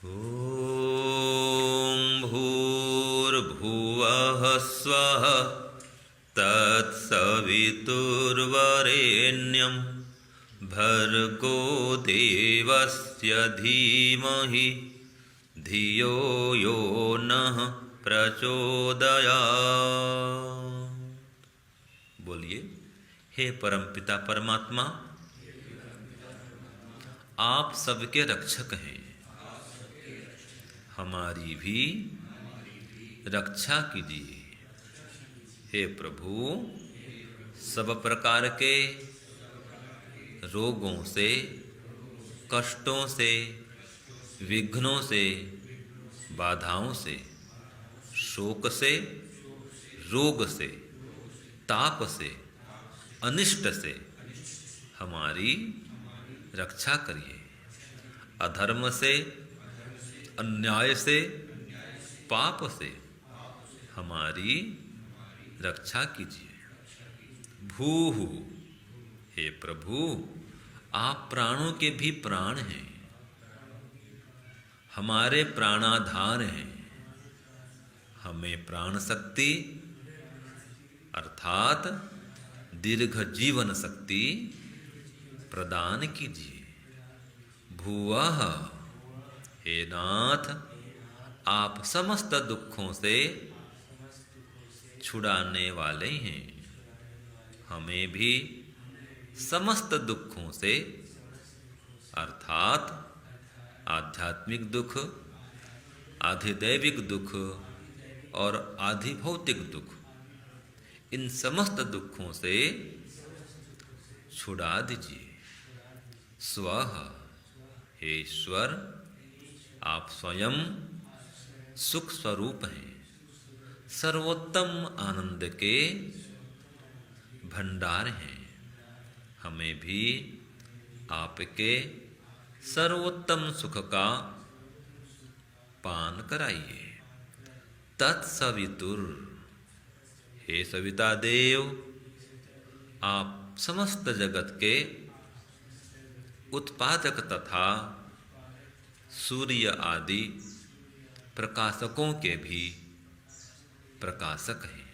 ॐ भूर्भुवः स्वः तत्सवितुर्वरेण्यं भर्गो देवस्य धीमहि धियो यो नः प्रचोदयात्। बोलिए, हे परमपिता परमात्मा, आप सबके रक्षक हैं, हमारी भी रक्षा कीजिए। हे प्रभु, सब प्रकार के रोगों से, कष्टों से, विघ्नों से, बाधाओं से, शोक से, रोग से, ताप से, अनिष्ट से हमारी रक्षा करिए। अधर्म से, अन्याय से, पाप से हमारी रक्षा कीजिए। भूः, हे प्रभु, आप प्राणों के भी प्राण हैं, हमारे प्राणाधार हैं। हमें प्राण शक्ति अर्थात दीर्घ जीवन शक्ति प्रदान कीजिए। भुवः, हे नाथ, आप समस्त दुखों से छुड़ाने वाले हैं, हमें भी समस्त दुखों से अर्थात आध्यात्मिक दुख, आधिदैविक दुख और आधिभौतिक दुख, इन समस्त दुखों से छुड़ा दीजिए। स्वः, हे ईश्वर, आप स्वयं सुख स्वरूप हैं, सर्वोत्तम आनंद के भंडार हैं। हमें भी आपके सर्वोत्तम सुख का पान कराइए। तत्सवितुर, हे सविता देव, आप समस्त जगत के उत्पादक तथा सूर्य आदि प्रकाशकों के भी प्रकाशक हैं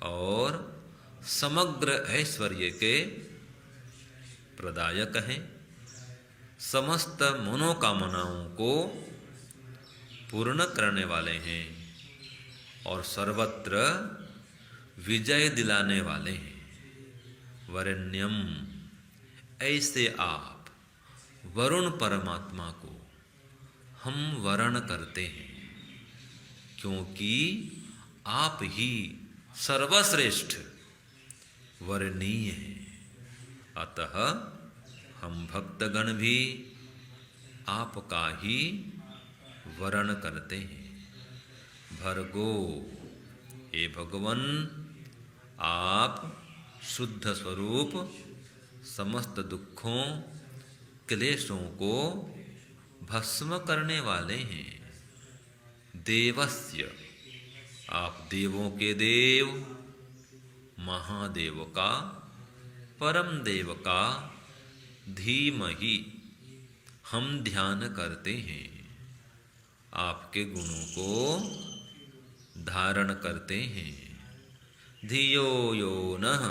और समग्र ऐश्वर्य के प्रदायक हैं। समस्त मनोकामनाओं को पूर्ण करने वाले हैं और सर्वत्र विजय दिलाने वाले हैं। वरेण्यम, ऐसे आप वरुण परमात्मा को हम वरण करते हैं, क्योंकि आप ही सर्वश्रेष्ठ वरणीय हैं। अतः हम भक्तगण भी आपका ही वरण करते हैं। भर्गो, हे भगवन, आप शुद्ध स्वरूप समस्त दुखों, क्लेशों को भस्म करने वाले हैं। देवस्य, आप देवों के देव, महादेव का, परम देव का धीमहि हम ध्यान करते हैं। आपके गुणों को धारण करते हैं। धियो यो नः,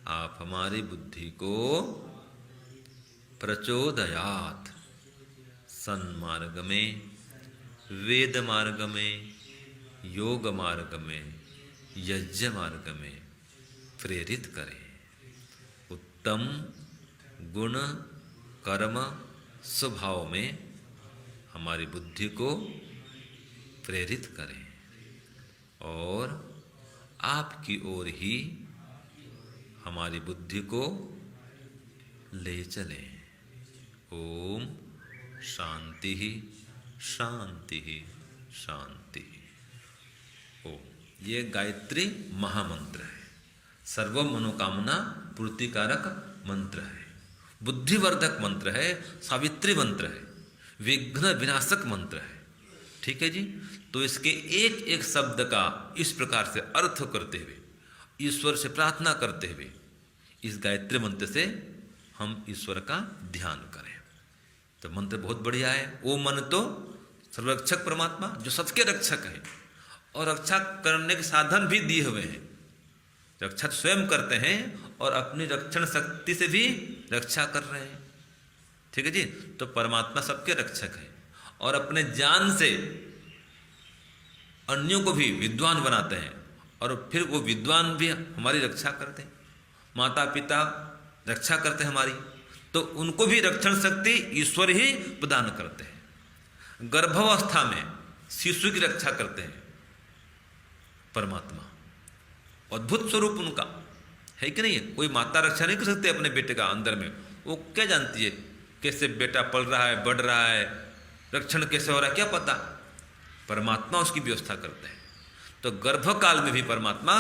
आप हमारी बुद्धि को प्रचोदयात्, सन्मार्ग में, वेद मार्ग में, योग मार्ग में, यज्ञ मार्ग में प्रेरित करें। उत्तम गुण, कर्म, स्वभाव में हमारी बुद्धि को प्रेरित करें और आपकी ओर ही हमारी बुद्धि को ले चलें। ओम शांति शांति शांति। ओम, ये गायत्री महामंत्र है, सर्व मनोकामना पूर्तिकारक मंत्र है, बुद्धिवर्धक मंत्र है, सावित्री मंत्र है, विघ्न विनाशक मंत्र है। ठीक है जी। तो इसके एक एक शब्द का इस प्रकार से अर्थ करते हुए, ईश्वर से प्रार्थना करते हुए, इस गायत्री मंत्र से हम ईश्वर का ध्यान करें। तो मंत्र बहुत बढ़िया है। वो मन तो सर्वरक्षक परमात्मा जो सबके रक्षक है और रक्षा करने के साधन भी दिए हुए हैं। रक्षा स्वयं करते हैं और अपनी रक्षण शक्ति से भी रक्षा कर रहे हैं। ठीक है जी। तो परमात्मा सबके रक्षक है और अपने ज्ञान से अन्यों को भी विद्वान बनाते हैं और फिर वो विद्वान भी हमारी रक्षा करते हैं। माता पिता रक्षा करते हैं हमारी, तो उनको भी रक्षण शक्ति ईश्वर ही प्रदान करते हैं। गर्भावस्था में शिशु की रक्षा करते हैं परमात्मा। अद्भुत स्वरूप उनका है कि नहीं है। कोई माता रक्षा नहीं कर सकती अपने बेटे का अंदर में। वो क्या जानती है कैसे बेटा पल रहा है, बढ़ रहा है, रक्षण कैसे हो रहा है, क्या पता। परमात्मा उसकी व्यवस्था करते हैं। तो गर्भकाल में भी परमात्मा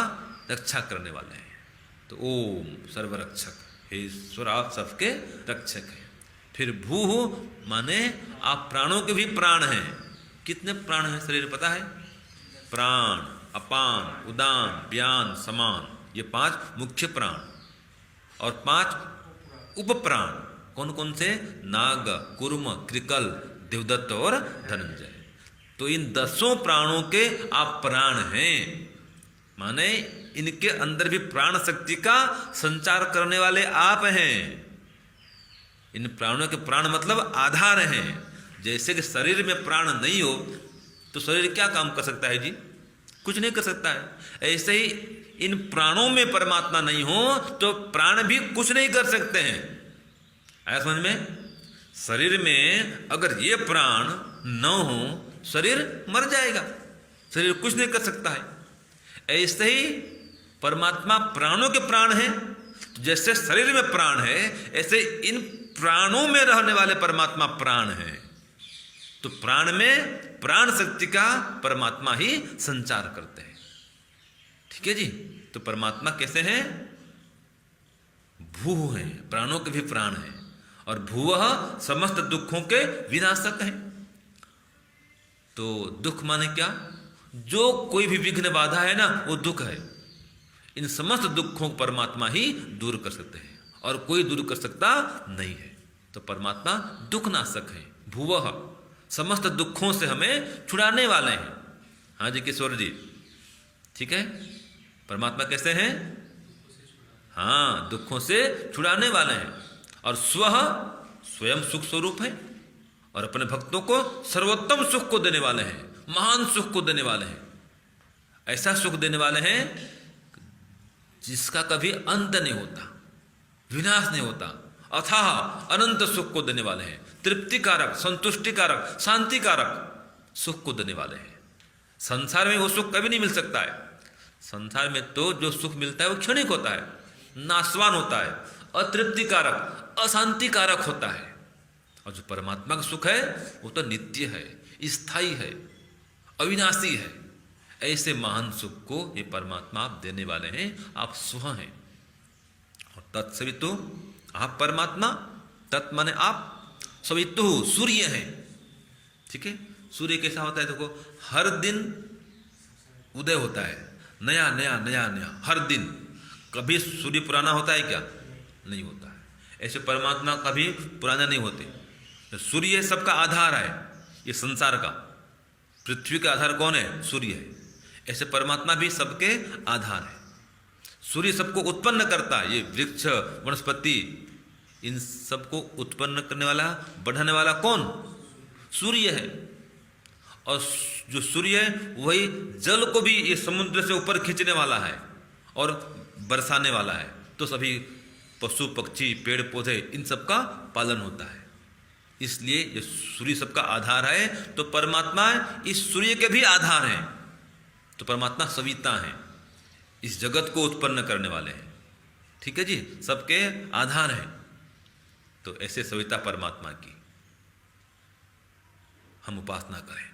रक्षा करने वाले हैं। तो ओम सर्वरक्षक, हे ईश्वर आप सबके रक्षक हैं। फिर भू माने आप प्राणों के भी प्राण हैं। कितने प्राण हैं शरीर पता है? प्राण, अपान, उदान, व्यान, समान, ये 5 मुख्य प्राण और 5 उपप्राण। कौन कौन से? नाग, कुर्म, कृकल, देवदत्त और धनंजय। तो इन 10 प्राणों के आप प्राण हैं, माने इनके अंदर भी प्राण शक्ति का संचार करने वाले आप हैं। इन प्राणों के प्राण मतलब आधार हैं। जैसे कि शरीर में प्राण नहीं हो तो शरीर क्या काम कर सकता है जी? कुछ नहीं कर सकता है। ऐसे ही इन प्राणों में परमात्मा नहीं हो तो प्राण भी कुछ नहीं कर सकते हैं। आया समझ में? शरीर में अगर ये प्राण न हो शरीर मर जाएगा, शरीर कुछ नहीं कर सकता है। ऐसे ही परमात्मा प्राणों के प्राण हैं। तो जैसे शरीर में प्राण है ऐसे इन प्राणों में रहने वाले परमात्मा प्राण हैं। तो प्राण में प्राण शक्ति का परमात्मा ही संचार करते हैं। ठीक है जी। तो परमात्मा कैसे हैं? भू हैं, प्राणों के भी प्राण हैं और भूवः समस्त दुखों के विनाशक हैं। तो दुख माने क्या? जो कोई भी विघ्न बाधा है ना वो दुख है। इन समस्त दुखों को परमात्मा ही दूर कर सकते हैं और कोई दूर कर सकता नहीं है। तो परमात्मा दुख नाशक है। भूवः समस्त दुखों से हमें छुड़ाने वाले हैं। हाँ जी किशोर जी, ठीक है। परमात्मा कैसे हैं? हाँ, दुखों से छुड़ाने वाले हैं और स्वयं सुख स्वरूप है और अपने भक्तों को सर्वोत्तम सुख को देने वाले हैं, महान सुख को देने वाले हैं। ऐसा सुख देने वाले हैं जिसका कभी अंत नहीं होता, विनाश नहीं होता, अथाह अनंत सुख को देने वाले हैं। तृप्तिकारक, संतुष्टिकारक, शांतिकारक सुख को देने वाले हैं। संसार में वो सुख कभी नहीं मिल सकता है। संसार में तो जो सुख मिलता है वो क्षणिक होता है, नाशवान होता है, अतृप्तिकारक, अशांतिकारक होता है। और जो परमात्मा का सुख है वो तो नित्य है, स्थायी है, अविनाशी है। ऐसे महान सुख को ये परमात्मा आप देने वाले हैं। आप स्व हैं और तत्सवितु आप परमात्मा, तत् माने आप, सवितु सूर्य हैं। ठीक है। सूर्य कैसा होता है? देखो हर दिन उदय होता है, नया नया नया नया हर दिन। कभी सूर्य पुराना होता है क्या? नहीं होता है। ऐसे परमात्मा कभी पुराना नहीं होते। तो सूर्य सबका आधार है, ये संसार का। पृथ्वी का आधार कौन है? सूर्य है। ऐसे परमात्मा भी सबके आधार है। सूर्य सबको उत्पन्न करता है। ये वृक्ष, वनस्पति, इन सबको उत्पन्न करने वाला, बढ़ाने वाला कौन? सूर्य है। और जो सूर्य है वही जल को भी ये समुद्र से ऊपर खींचने वाला है और बरसाने वाला है। तो सभी पशु पक्षी, पेड़ पौधे, इन सब का पालन होता है। इसलिए ये सूर्य सबका आधार है। तो परमात्मा इस सूर्य के भी आधार हैं। तो परमात्मा सविता हैं, इस जगत को उत्पन्न करने वाले हैं। ठीक है जी, सबके आधार हैं। तो ऐसे सविता परमात्मा की हम उपासना करें।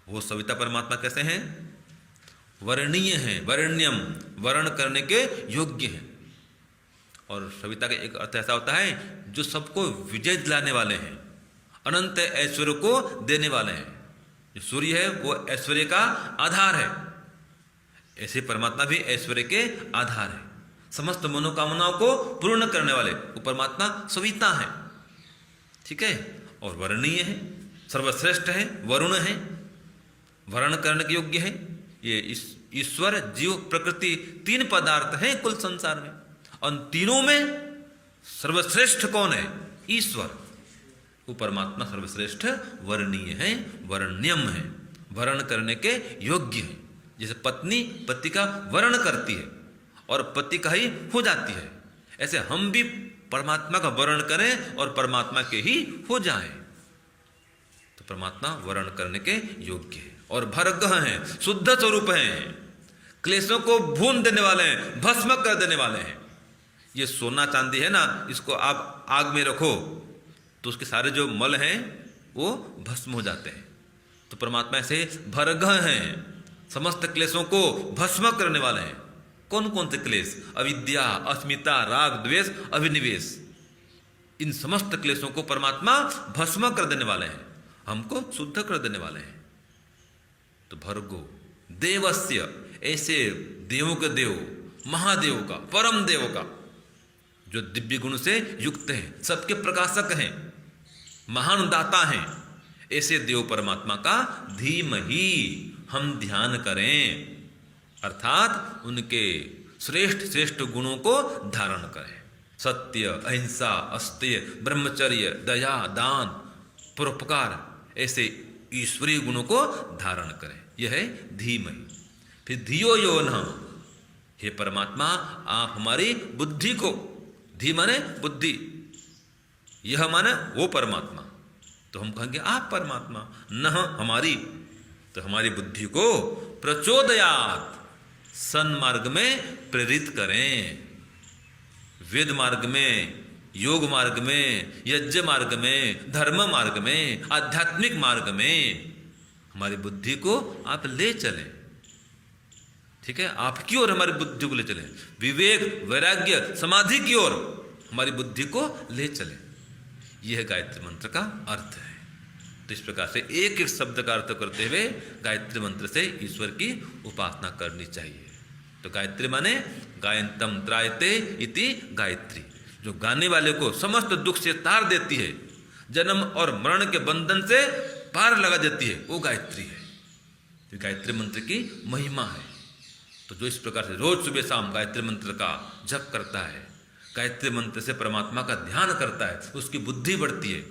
वो सविता परमात्मा कैसे हैं? वर्णीय हैं, वर्ण्यम, वर्ण करने के योग्य हैं। और सविता का एक अर्थ ऐसा होता है जो सबको विजय दिलाने वाले हैं, अनंत ऐश्वर्य को देने वाले हैं। जो सूर्य है वो ऐश्वर्य का आधार है। ऐसे परमात्मा भी ऐश्वर्य के आधार है। समस्त मनोकामनाओं को पूर्ण करने वाले वो परमात्मा सविता है। ठीक है, और वर्णीय है, सर्वश्रेष्ठ है, वरुण है, वर्ण करने के योग्य है। ये ईश्वर, जीव, प्रकृति 3 पदार्थ हैं कुल संसार में, और तीनों में सर्वश्रेष्ठ कौन है? ईश्वर। वो परमात्मा सर्वश्रेष्ठ वर्णीय है, वर्ण्यम है, वर्ण करने के योग्य है। जैसे पत्नी पति का वर्ण करती है और पति का ही हो जाती है, ऐसे हम भी परमात्मा का वर्ण करें और परमात्मा के ही हो जाएं। तो परमात्मा वर्ण करने के योग्य है और भर्गः हैं, शुद्ध स्वरूप हैं, क्लेशों को भून देने वाले हैं, भस्म कर देने वाले हैं। ये सोना चांदी है ना, इसको आप आग में रखो तो उसके सारे जो मल हैं वो भस्म हो जाते हैं। तो परमात्मा ऐसे भर्गः हैं, समस्त क्लेशों को भस्म करने वाले हैं। कौन कौन से क्लेश? अविद्या, अस्मिता, राग, द्वेष, अभिनिवेश, इन समस्त क्लेशों को परमात्मा भस्म कर देने वाले हैं, हमको शुद्ध कर देने वाले हैं। तो भर्गो देवस्य, ऐसे देवों के देव, महादेव का, परम देव का, जो दिव्य गुण से युक्त हैं, सबके प्रकाशक हैं, महान दाता हैं, ऐसे देव परमात्मा का धीमहि हम ध्यान करें, अर्थात उनके श्रेष्ठ श्रेष्ठ गुणों को धारण करें। सत्य, अहिंसा, अस्तेय, ब्रह्मचर्य, दया, दान, परोपकार, ऐसे ईश्वरीय गुणों को धारण करें। यह है धीमहि। फिर धियो यो न, हे परमात्मा आप हमारी बुद्धि को, धी माने बुद्धि, यह माने वो परमात्मा, तो हम कहेंगे आप परमात्मा, न हमारी, तो हमारी बुद्धि को प्रचोदयात, सन्मार्ग में प्रेरित करें, वेद मार्ग में, योग मार्ग में, यज्ञ मार्ग में, धर्म मार्ग में, आध्यात्मिक मार्ग में हमारी बुद्धि को आप ले चलें। ठीक है, आपकी ओर हमारी बुद्धि को ले चलें, विवेक, वैराग्य, समाधि की ओर हमारी बुद्धि को ले चलें। यह गायत्री मंत्र का अर्थ है। तो इस प्रकार से एक एक शब्द का अर्थ करते हुए गायत्री मंत्र से ईश्वर की उपासना करनी चाहिए। तो गायत्री माने गायन्तम त्रायते इति गायत्री, जो गाने वाले को समस्त दुख से तार देती है, जन्म और मरण के बंधन से पार लगा देती है, वो गायत्री है। तो गायत्री मंत्र की महिमा है। तो जो इस प्रकार से रोज सुबह शाम गायत्री मंत्र का जप करता है, गायत्री मंत्र से परमात्मा का ध्यान करता है, उसकी बुद्धि बढ़ती है,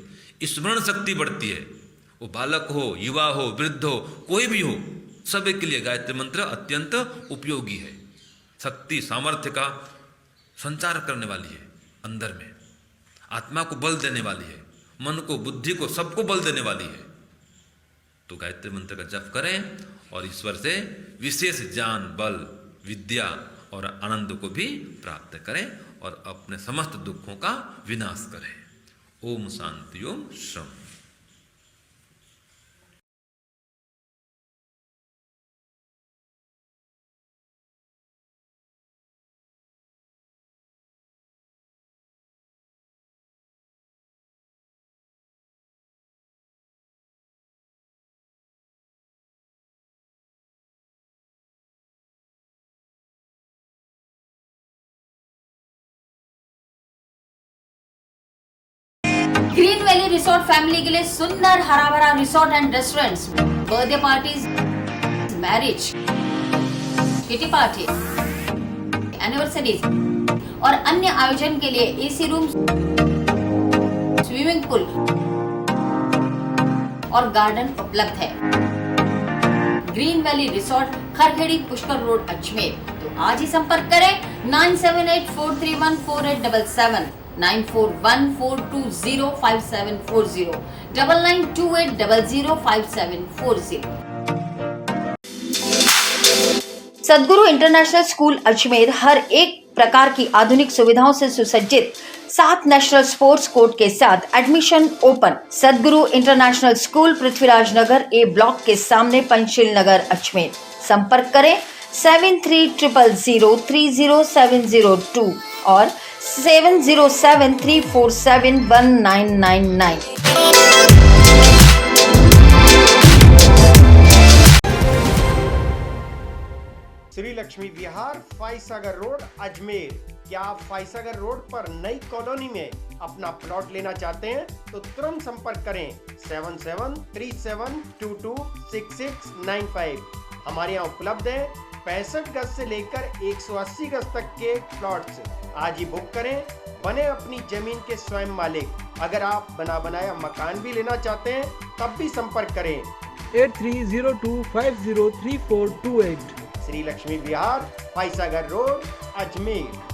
स्मरण शक्ति बढ़ती है। वो बालक हो, युवा हो, वृद्ध हो, कोई भी हो, सभी के लिए गायत्री मंत्र अत्यंत उपयोगी है। शक्ति, सामर्थ्य का संचार करने वाली है, अंदर में आत्मा को बल देने वाली है, मन को, बुद्धि को, सबको बल देने वाली है। तो गायत्री मंत्र का जप करें और ईश्वर से विशेष ज्ञान, बल, विद्या और आनंद को भी प्राप्त करें और अपने समस्त दुखों का विनाश करें। ओम शांति, ओम शम। ग्रीन वैली रिसोर्ट फैमिली के लिए सुंदर हरा भरा resort and restaurants, birthday parties, marriage, kitty party, anniversaries और अन्य आयोजन के लिए एसी रूम, स्विमिंग पूल और गार्डन उपलब्ध है। Green valley resort, Kharkhedi, Pushkar road, Ajmer. तो आज ही संपर्क करें 9784314877, 9414205740, 9928005740। सद्गुरु इंटरनेशनल स्कूल अजमेर हर एक प्रकार की आधुनिक सुविधाओं से सुसज्जित 7 नेशनल स्पोर्ट्स कोर्ट के साथ एडमिशन ओपन। सद्गुरु इंटरनेशनल स्कूल, पृथ्वीराज नगर, ए ब्लॉक के सामने, पंचशील नगर, अजमेर। संपर्क करें 7300030702 और 7073471999। श्री लक्ष्मी विहार, फाइसागर रोड, अजमेर। क्या आप फाइसागर रोड पर नई कॉलोनी में अपना प्लॉट लेना चाहते हैं तो तुरंत संपर्क करें 7737226695। हमारे यहाँ उपलब्ध है 65 गज से लेकर 180 गज तक के प्लॉट्स। आज ही बुक करें, बने अपनी जमीन के स्वयं मालिक। अगर आप बना बनाया मकान भी लेना चाहते हैं तब भी संपर्क करें 8302503428। श्री लक्ष्मी विहार, फाइसागर रोड, अजमेर।